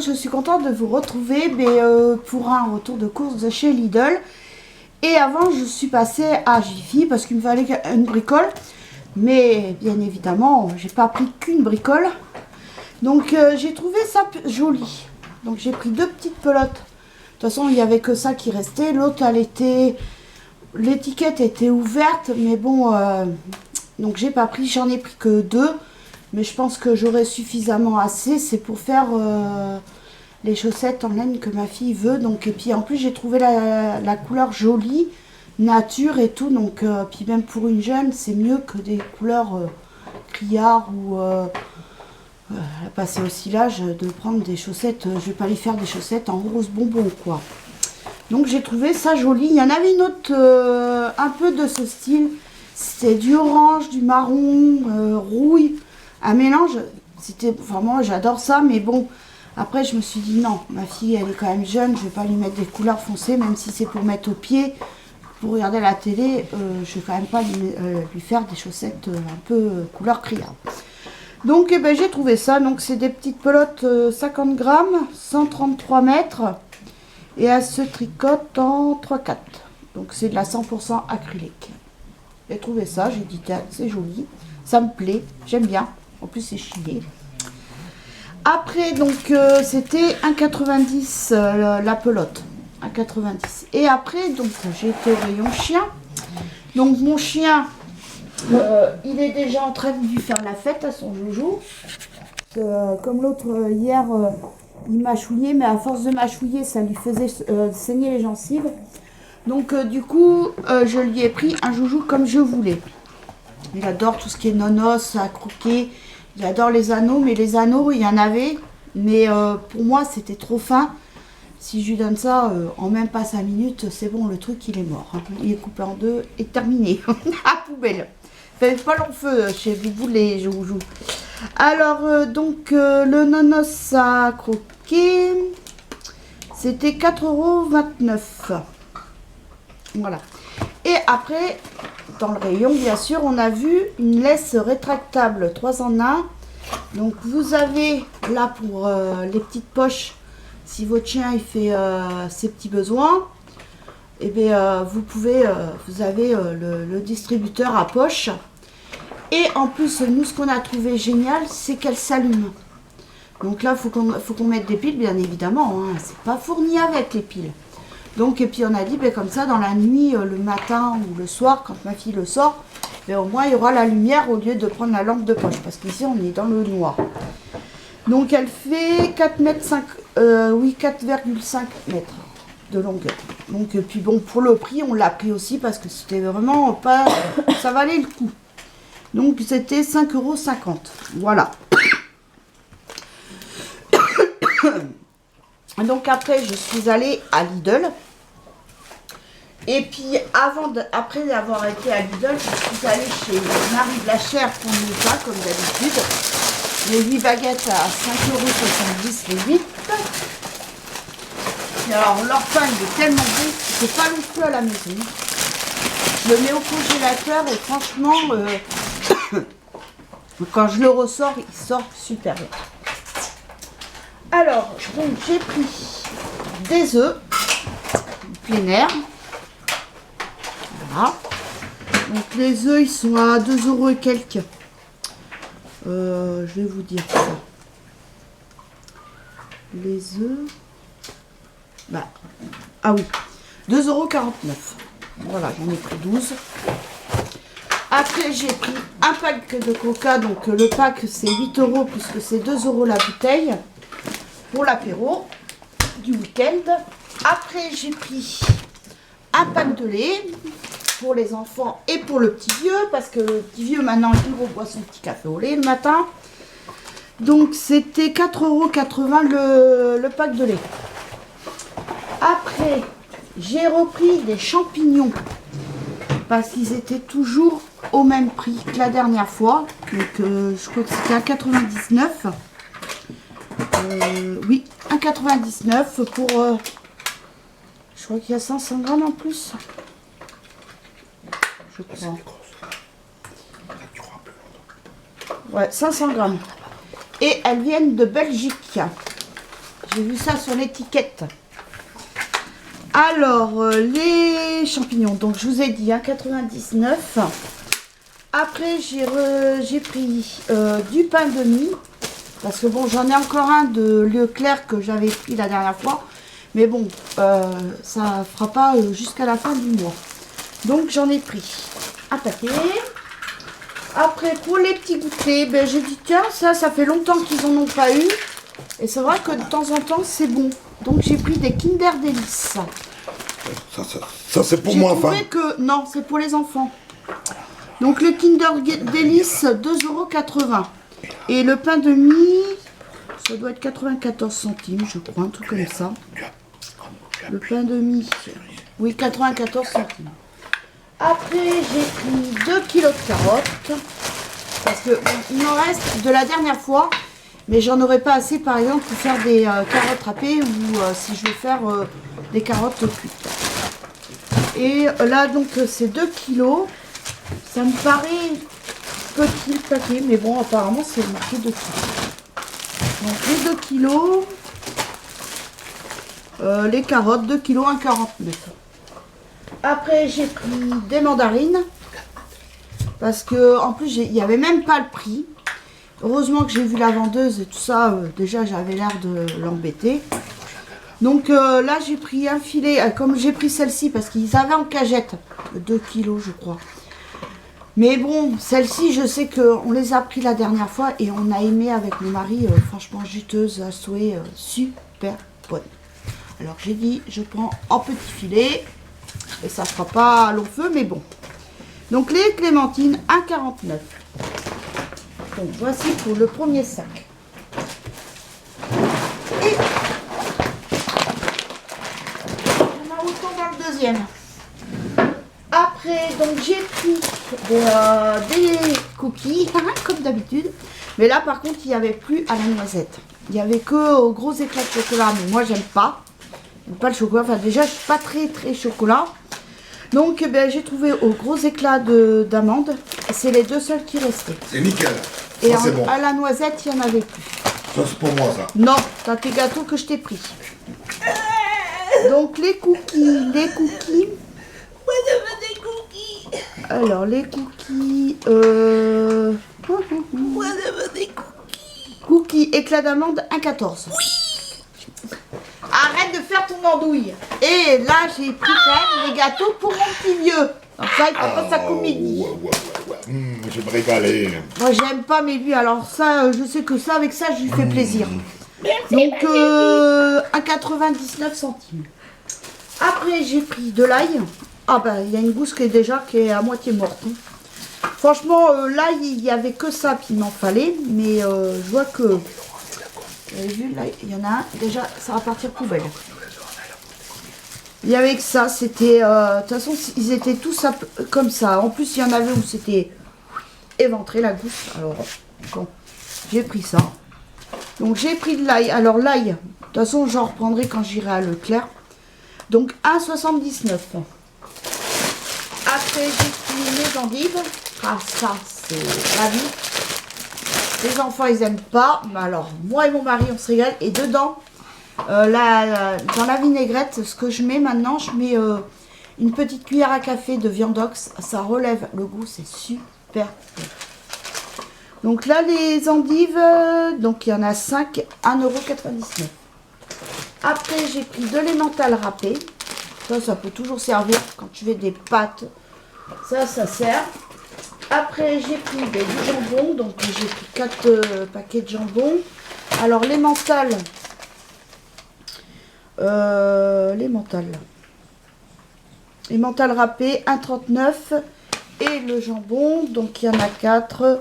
je suis contente de vous retrouver pour un retour de course de chez Lidl. Et avant, je suis passée à Jiffy parce qu'il me fallait une bricole. Mais bien évidemment, j'ai pas pris qu'une bricole. Donc j'ai trouvé ça joli. Donc j'ai pris 2 petites pelotes. De toute façon, il n'y avait que ça qui restait. L'autre, elle était... L'étiquette était ouverte, mais bon... donc j'ai pas pris, j'en ai pris que 2. Mais je pense que j'aurai suffisamment assez. C'est pour faire les chaussettes en laine que ma fille veut. Donc, et puis en plus, j'ai trouvé la couleur jolie, nature et tout. Donc, puis même pour une jeune, c'est mieux que des couleurs criards ou... passer aussi l'âge de prendre des chaussettes. Je vais pas lui faire des chaussettes en rose bonbon, quoi. Donc j'ai trouvé ça joli. Il y en avait une autre un peu de ce style. C'était du orange, du marron, rouille. Un mélange. C'était, enfin moi j'adore ça, mais bon. Après je me suis dit non, ma fille elle est quand même jeune. Je vais pas lui mettre des couleurs foncées, même si c'est pour mettre au pied. Pour regarder la télé, je vais quand même pas lui faire des chaussettes un peu couleur criarde. Donc eh ben, j'ai trouvé ça. Donc c'est des petites pelotes 50 grammes, 133 mètres. Et elle se tricote en 3/4. Donc c'est de la 100% acrylique. J'ai trouvé ça, j'ai dit c'est joli. Ça me plaît, j'aime bien. En plus c'est chiné. Après donc c'était 1,90 la pelote. 1,90. Et après donc j'ai été au rayon chien. Donc mon chien, il est déjà en train de lui faire la fête à son joujou. Comme l'autre hier, il mâchouillait, mais à force de mâchouiller, ça lui faisait saigner les gencives. Donc du coup, je lui ai pris un joujou comme je voulais. Il adore tout ce qui est nonos, à croquer. Il adore les anneaux, mais les anneaux, il y en avait. Mais pour moi, c'était trop fin. Si je lui donne ça en même pas 5 minutes, c'est bon, le truc, il est mort. Il est coupé en 2 et terminé. À poubelle. Faites pas long feu chez vous les joujoux. Alors, donc, le nonos à croquer, c'était 4,29 €. Voilà. Et après, dans le rayon, bien sûr, on a vu une laisse rétractable 3 en 1. Donc, vous avez là pour les petites poches, si votre chien il fait ses petits besoins, et bien, vous avez le distributeur à poche. Et en plus, nous, ce qu'on a trouvé génial, c'est qu'elle s'allume. Donc là, faut qu'on mette des piles, bien évidemment. Hein. C'est pas fourni avec les piles. Donc, et puis on a dit, ben, comme ça, dans la nuit, le matin ou le soir, quand ma fille le sort, ben, au moins, il y aura la lumière au lieu de prendre la lampe de poche. Parce qu'ici, on est dans le noir. Donc, elle fait 4,5 mètres de longueur. Donc, et puis bon, pour le prix, on l'a pris aussi parce que c'était vraiment pas... ça valait le coup. Donc c'était 5,50 €. Voilà. Donc après je suis allée à Lidl. Et puis après avoir été à Lidl, je suis allée chez Marie Blachère pour nous pas comme d'habitude. Les 8 baguettes à 5,70 € les 8. Et alors leur pain il est tellement bon, c'est pas non plus à la maison. Je le mets au congélateur et franchement, quand je le ressors, il sort super bien. Alors, donc j'ai pris des œufs plein air. Voilà. Donc les œufs, ils sont à 2 € et quelques. Je vais vous dire ça. Les œufs. Bah, ah oui, 2,49 €. Voilà, j'en ai pris 12. Après, j'ai pris un pack de coca. Donc, le pack, c'est 8 € puisque c'est 2 € la bouteille pour l'apéro du week-end. Après, j'ai pris un pack de lait pour les enfants et pour le petit vieux parce que le petit vieux, maintenant, il boit son petit café au lait le matin. Donc, c'était 4,80 € le pack de lait. Après, j'ai repris des champignons parce qu'ils étaient toujours au même prix que la dernière fois. Donc je crois que c'était à 99. Oui, 1,99 pour... je crois qu'il y a 500 grammes en plus. Je crois. Ouais, 500 grammes. Et elles viennent de Belgique. j'ai vu ça sur l'étiquette. Alors, les champignons, donc je vous ai dit, 1,99 €. Après, j'ai pris du pain de mie. Parce que bon, j'en ai encore un de Leclerc que j'avais pris la dernière fois. Mais bon, ça fera pas jusqu'à la fin du mois. Donc, j'en ai pris un paquet. Après, pour les petits goûters, ben, j'ai dit, tiens, ça fait longtemps qu'ils en ont pas eu. Et c'est vrai que de temps en temps, c'est bon. Donc, j'ai pris des Kinder Délices. Ça c'est pour moi, enfin. Non, c'est pour les enfants. Donc, le Kinder Délices, 2,80 €. Et le pain de mie, ça doit être 94 centimes, je crois, un truc comme ça. Le pain de mie, oui, 94 centimes. Après, j'ai pris 2 kilos de carottes. Parce que il m'en reste de la dernière fois. Mais j'en aurais pas assez, par exemple, pour faire des carottes râpées ou si je veux faire des carottes cuites. Et là, donc, c'est 2 kilos. Ça me paraît petit le paquet, mais bon, apparemment, c'est marqué 2 kilos. Donc, les 2 kilos. Les carottes, 2 kilos, 1,49 €. Après, j'ai pris des mandarines. Parce que, en plus, il n'y avait même pas le prix. Heureusement que j'ai vu la vendeuse et tout ça. Déjà, j'avais l'air de l'embêter. Donc là, j'ai pris un filet. Comme j'ai pris celle-ci, parce qu'ils avaient en cagette 2 kilos, je crois. Mais bon, celle-ci, je sais qu'on les a pris la dernière fois. Et on a aimé avec mon mari. Franchement, juteuse à souhait. Super bonne. Alors, j'ai dit, je prends en petit filet. Et ça ne fera pas long feu, mais bon. Donc, les clémentines, 1,49 €. Donc, voici pour le premier sac. Et on a autant dans le deuxième. Après, donc j'ai pris des cookies, comme d'habitude. Mais là, par contre, il n'y avait plus à la noisette. Il n'y avait que au gros éclat de chocolat. Mais moi, j'aime pas. J'aime pas le chocolat. Enfin, déjà, je suis pas très chocolat. Donc, ben, j'ai trouvé au gros éclat d'amande. C'est les deux seuls qui restaient. C'est nickel. Et ça, c'est bon. à la noisette, il n'y en avait plus. Ça, c'est pour moi, ça. Non, t'as tes gâteaux que je t'ai pris. Donc, les cookies. Moi, je veux des cookies. Alors, les cookies. Moi, je veux des cookies. Cookies éclat d'amande, 1,14 €. Oui. Arrête de faire ton andouille. Et là, j'ai pris quand même les gâteaux pour mon petit vieux. Donc ça, il prend pas sa comédie. Ouais. Je vais me régaler. Moi, j'aime pas, mais lui, alors ça, je sais que ça, avec ça, je lui fais plaisir. Merci. Donc, 1,99 €. Après, j'ai pris de l'ail. Ah ben, il y a une gousse qui est à moitié morte. Hein. Franchement, l'ail, il n'y avait que ça, puis il m'en fallait. Mais je vois que... Vous avez vu, là, il y en a un. Déjà, ça va partir poubelle. Il y avait que ça, c'était... de toute façon, ils étaient tous comme ça. En plus, il y en avait où c'était éventré, la gousse. Alors, bon, j'ai pris ça. Donc, j'ai pris de l'ail. Alors, l'ail, de toute façon, j'en reprendrai quand j'irai à Leclerc. Donc, 1,79 €. Après, j'ai pris les endives. Ah, ça, c'est la vie. Les enfants, ils aiment pas. Mais alors, moi et mon mari, on se régale. Et dedans, dans la vinaigrette, ce que je mets maintenant, je mets une petite cuillère à café de viandox. Ça relève le goût, c'est super bon. Donc là, les endives, donc il y en a 5, 1,99 €. Après, j'ai pris de l'emmental râpé. Ça peut toujours servir quand tu fais des pâtes. Ça sert. Après, j'ai pris du jambon. Donc, j'ai pris 4 paquets de jambon. Alors, l'emmental. L'emmental râpé, 1,39 €. Et le jambon, donc il y en a 4.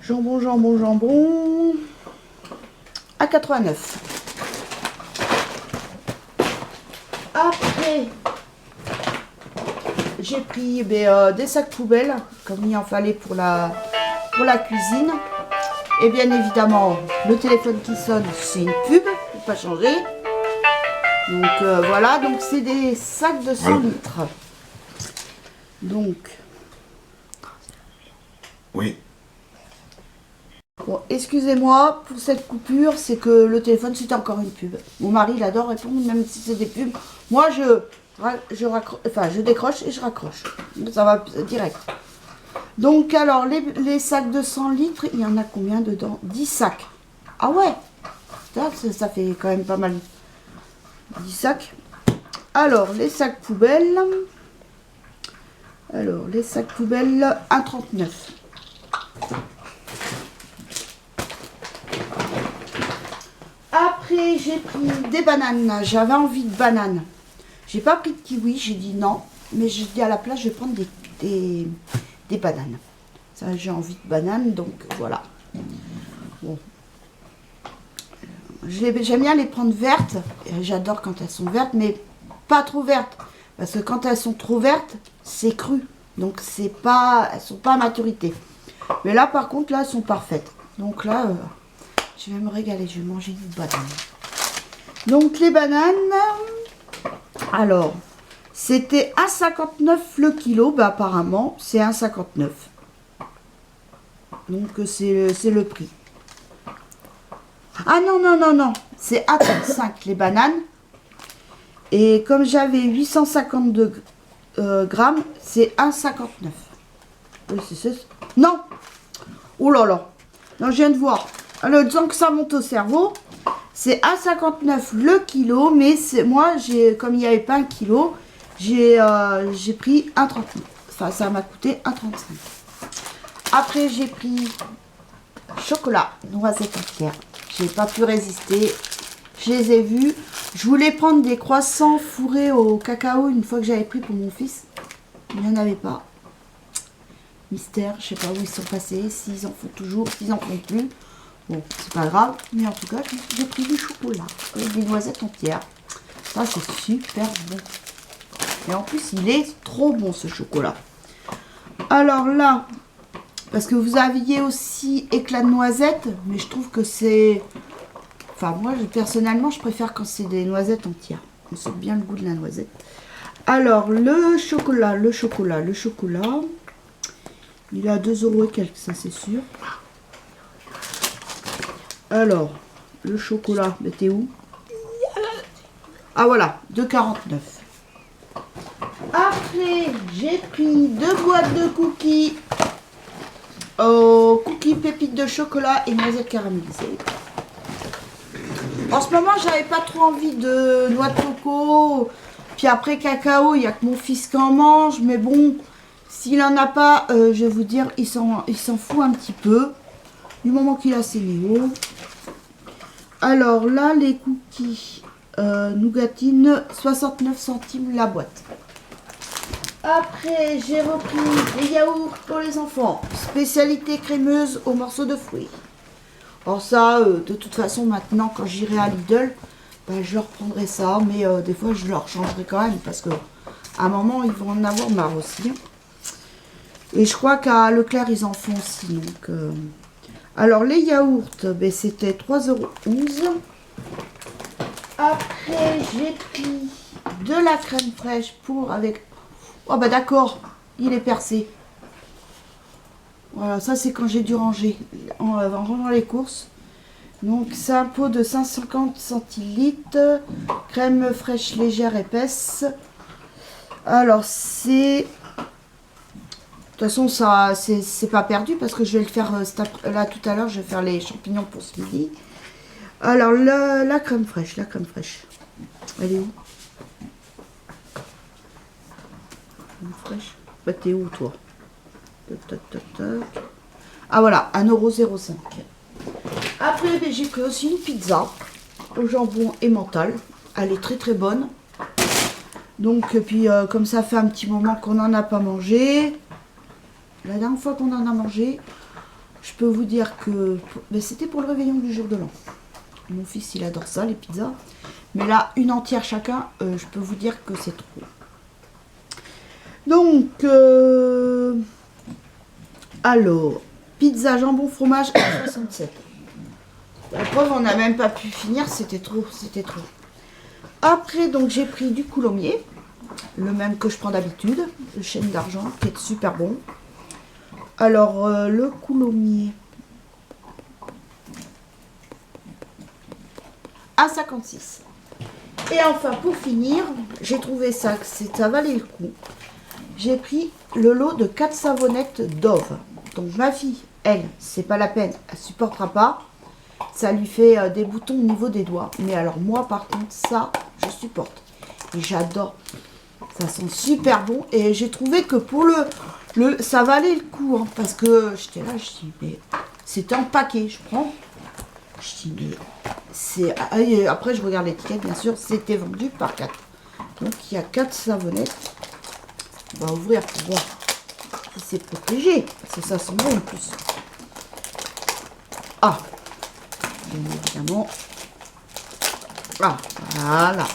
Jambon. À 89. Après, j'ai pris des sacs poubelles, comme il en fallait pour la cuisine. Et bien évidemment, le téléphone qui sonne, c'est une pub, faut pas changer. Donc voilà, donc c'est des sacs de 100 litres. Donc, oui. Bon, excusez-moi pour cette coupure, c'est que le téléphone c'était encore une pub. Mon mari il adore répondre même si c'est des pubs. Moi je décroche et je raccroche. Ça va direct. Donc alors les sacs de 100 litres, il y en a combien dedans? 10 sacs. Ah ouais, ça fait quand même pas mal. 10 sacs. Alors les sacs poubelles. Alors les sacs poubelles 1,39. Après, j'ai pris des bananes. J'avais envie de bananes. J'ai pas pris de kiwi. J'ai dit non. Mais j'ai dit à la place, je vais prendre des bananes. Ça, j'ai envie de bananes. Donc, voilà. Bon. J'aime bien les prendre vertes. J'adore quand elles sont vertes. Mais pas trop vertes. Parce que quand elles sont trop vertes, c'est cru. Donc, elles sont pas à maturité. Mais là, par contre, là, elles sont parfaites. Donc là... je vais me régaler, je vais manger des bananes. Donc les bananes, alors, c'était 1,59 le kilo, bah apparemment c'est 1,59. Donc c'est le prix. Ah non, non, non, non, c'est 1,35 les bananes. Et comme j'avais 852 grammes, c'est 1,59. Oui, c'est non. Oh là là. Non, je viens de voir. Alors, disons que ça monte au cerveau, c'est 1,59 le kilo, mais moi, comme il n'y avait pas un kilo, j'ai pris 1,39. Enfin, ça m'a coûté 1,35. Après, j'ai pris chocolat, noisette entière. J'ai pas pu résister. Je les ai vus. Je voulais prendre des croissants fourrés au cacao une fois que j'avais pris pour mon fils. Il n'y en avait pas. Mystère, je sais pas où ils sont passés, s'ils en font toujours, s'ils en font plus. Bon, c'est pas grave, mais en tout cas, j'ai pris du chocolat avec des noisettes entières. Ça, c'est super bon. Et en plus, il est trop bon, ce chocolat. Alors là, parce que vous aviez aussi éclat de noisette, mais je trouve que c'est... Enfin, moi, personnellement, je préfère quand c'est des noisettes entières. On sent bien le goût de la noisette. Alors, le chocolat. Il est à 2 € et quelques, ça, c'est sûr. Alors, le chocolat, mais t'es où? Ah voilà, 2,49. Après, j'ai pris 2 boîtes de cookies. Cookies pépites de chocolat et noisettes caramélisées. En ce moment, j'avais pas trop envie de noix de coco. Puis après, cacao, il n'y a que mon fils qui en mange. Mais bon, s'il en a pas, je vais vous dire, il s'en fout un petit peu. Du moment qu'il a ses néos. Alors là, les cookies nougatine, 69 centimes la boîte. Après, j'ai repris les yaourts pour les enfants. Spécialité crémeuse aux morceaux de fruits. Alors ça, de toute façon, maintenant, quand j'irai à Lidl, ben, je leur prendrai ça. Mais des fois, je leur changerai quand même. Parce que à un moment, ils vont en avoir marre aussi. Et je crois qu'à Leclerc, ils en font aussi. Donc... Alors, les yaourts, ben, c'était 3,11 €. Après, j'ai pris de la crème fraîche pour avec... Oh, bah d'accord, il est percé. Voilà, ça, c'est quand j'ai dû ranger en rangeant les courses. Donc, c'est un pot de 150 centilitres. Crème fraîche légère épaisse. Alors, c'est... De toute façon, ça, c'est pas perdu parce que je vais le faire là tout à l'heure. Je vais faire les champignons pour ce midi. Alors, la crème fraîche, Elle est où? Crème fraîche. Bah, t'es où, toi? Ah, voilà, 1,05 €. Après, ben, j'ai pris aussi une pizza au jambon et mental. Elle est très très bonne. Donc, puis, comme ça fait un petit moment qu'on n'en a pas mangé. La dernière fois qu'on en a mangé, je peux vous dire que ben, c'était pour le réveillon du jour de l'an. Mon fils, il adore ça, les pizzas. Mais là, une entière chacun, je peux vous dire que c'est trop. Donc, alors, pizza jambon fromage à 67. La preuve, on n'a même pas pu finir, c'était trop. Après, donc, j'ai pris du coulommiers, le même que je prends d'habitude, le chêne d'argent, qui est super bon. Alors, le coulommiers, 1,56. Et enfin, pour finir, j'ai trouvé ça, ça valait le coup. J'ai pris le lot de 4 savonnettes Dove. Donc ma fille, elle, c'est pas la peine, elle supportera pas. Ça lui fait des boutons au niveau des doigts. Mais alors moi, par contre, ça, je supporte. Et j'adore. Ça sent super bon. Et j'ai trouvé que pour ça valait le coup. Hein, parce que j'étais là, je dis, mais c'était en paquet. Je prends. Je dis, mais c'est... Et après, je regarde l'étiquette, bien sûr. C'était vendu par 4. Donc, il y a 4 savonnettes. On va ouvrir pour voir si c'est protégé. Parce que ça sent bon en plus. Ah, bien évidemment. Ah, voilà.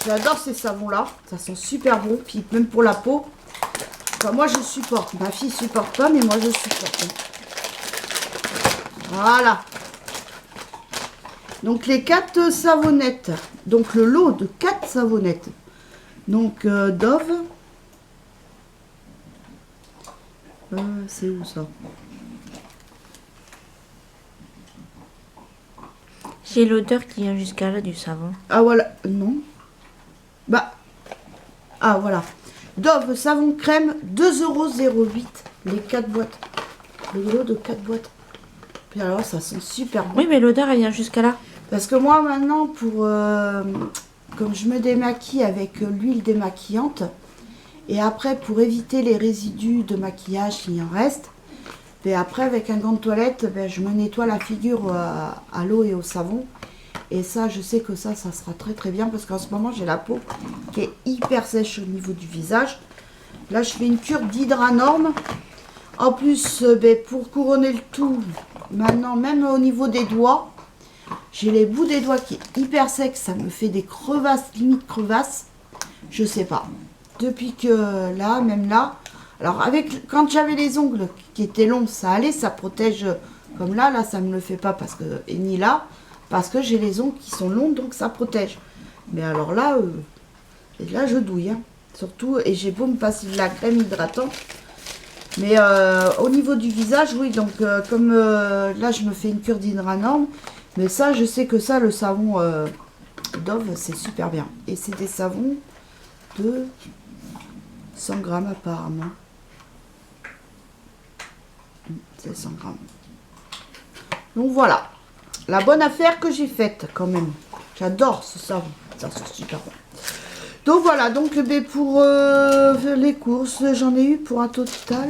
J'adore ces savons-là. Ça sent super bon. Puis même pour la peau. Enfin, moi, je supporte. Ma fille supporte pas, mais moi, je supporte. Voilà. Donc, les 4 savonnettes. Donc, le lot de 4 savonnettes. Donc, Dove. C'est où ça? J'ai l'odeur qui vient jusqu'à là du savon. Ah voilà, non. Bah, ah voilà. Dove savon crème, 2,08 € les 4 boîtes. Le lot de 4 boîtes. Puis alors ça sent super bon. Oui, mais l'odeur elle vient jusqu'à là. Parce que moi maintenant, comme je me démaquille avec l'huile démaquillante, et après pour éviter les résidus de maquillage s'il en reste, et après avec un gant de toilette, je me nettoie la figure à l'eau et au savon. Et ça, je sais que ça sera très très bien parce qu'en ce moment j'ai la peau qui est hyper sèche au niveau du visage. Là je fais une cure d'Hydranorm. En plus, pour couronner le tout, maintenant même au niveau des doigts, j'ai les bouts des doigts qui est hyper sec, ça me fait des crevasses, limite crevasses. Je sais pas. Depuis que là, même là, alors quand j'avais les ongles qui étaient longs, ça allait, ça protège comme là ça me le fait pas parce que, et ni là, parce que j'ai les ongles qui sont longs, donc ça protège. Mais alors là, et là je douille, hein, surtout, et j'ai beau me passer de la crème hydratante. Mais au niveau du visage, oui, donc comme là je me fais une cure d'Hydranorm, mais ça je sais que ça, le savon Dove, c'est super bien. Et c'est des savons de 100 grammes apparemment. C'est 100 grammes. Donc voilà, la bonne affaire que j'ai faite quand même. J'adore ce savon, ça c'est super bon. Donc voilà, donc pour les courses, j'en ai eu pour un total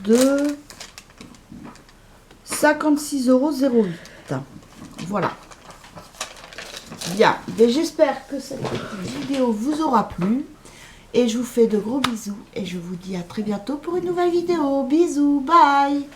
de 56,08 €. Voilà. Bien, mais j'espère que cette petite vidéo vous aura plu. Et je vous fais de gros bisous. Et je vous dis à très bientôt pour une nouvelle vidéo. Bisous, bye!